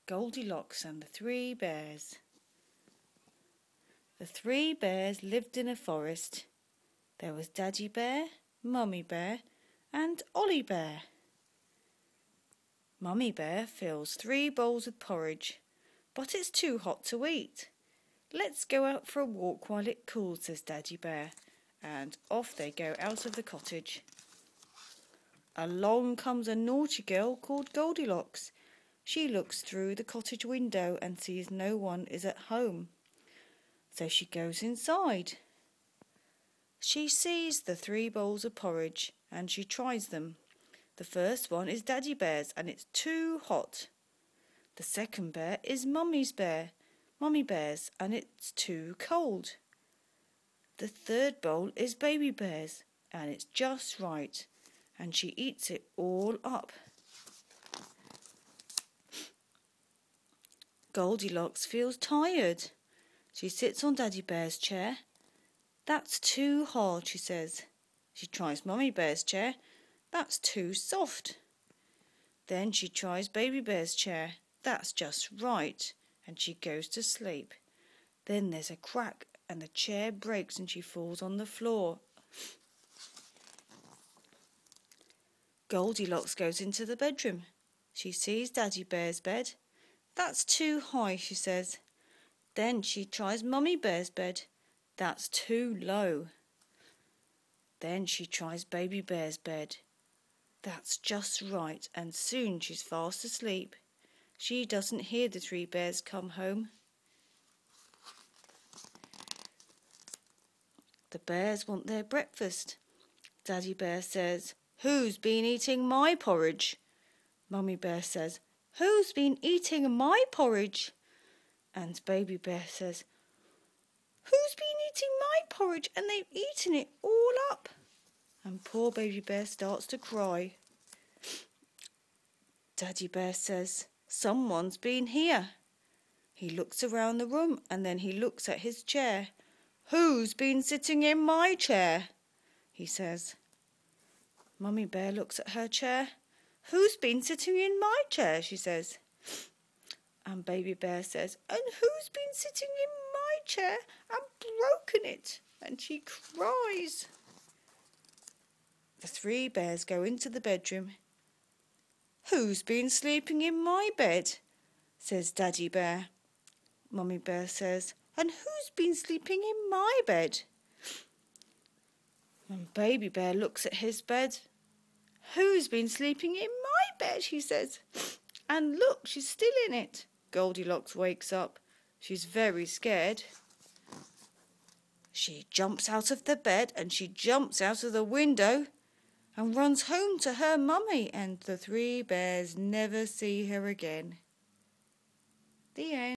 Goldilocks and the Three Bears. The three bears lived in a forest. There was Daddy Bear, Mummy Bear and Ollie Bear. Mummy Bear fills 3 bowls of porridge, but it's too hot to eat. Let's go out for a walk while it cools, says Daddy Bear, and off they go out of the cottage. Along comes a naughty girl called Goldilocks. She looks through the cottage window and sees no one is at home. So she goes inside. She sees the 3 bowls of porridge and she tries them. The first one is Daddy Bear's and it's too hot. The second bear is Mummy Bear's, and it's too cold. The third bowl is Baby Bear's and it's just right, and she eats it all up. Goldilocks feels tired. She sits on Daddy Bear's chair. That's too hard, she says. She tries Mummy Bear's chair. That's too soft. Then she tries Baby Bear's chair. That's just right, and she goes to sleep. Then there's a crack and the chair breaks and she falls on the floor. Goldilocks goes into the bedroom. She sees Daddy Bear's bed. That's too high, she says. Then she tries Mummy Bear's bed. That's too low. Then she tries Baby Bear's bed. That's just right, and soon she's fast asleep. She doesn't hear the 3 bears come home. The bears want their breakfast. Daddy Bear says, "Who's been eating my porridge?" Mummy Bear says, "Who's been eating my porridge?" And Baby Bear says, "Who's been eating my porridge?" And they've eaten it all up. And poor Baby Bear starts to cry. Daddy Bear says, "Someone's been here." He looks around the room and then he looks at his chair. "Who's been sitting in my chair?" he says. Mummy Bear looks at her chair. "Who's been sitting in my chair?" she says. And Baby Bear says, "And who's been sitting in my chair and broken it?" And she cries. The 3 bears go into the bedroom. "Who's been sleeping in my bed?" says Daddy Bear. Mummy Bear says, "And who's been sleeping in my bed?" And Baby Bear looks at his bed. "Who's been sleeping in my bed?" he says. And look, she's still in it. Goldilocks wakes up. She's very scared. She jumps out of the bed and she jumps out of the window and runs home to her mummy, and the 3 bears never see her again. The end.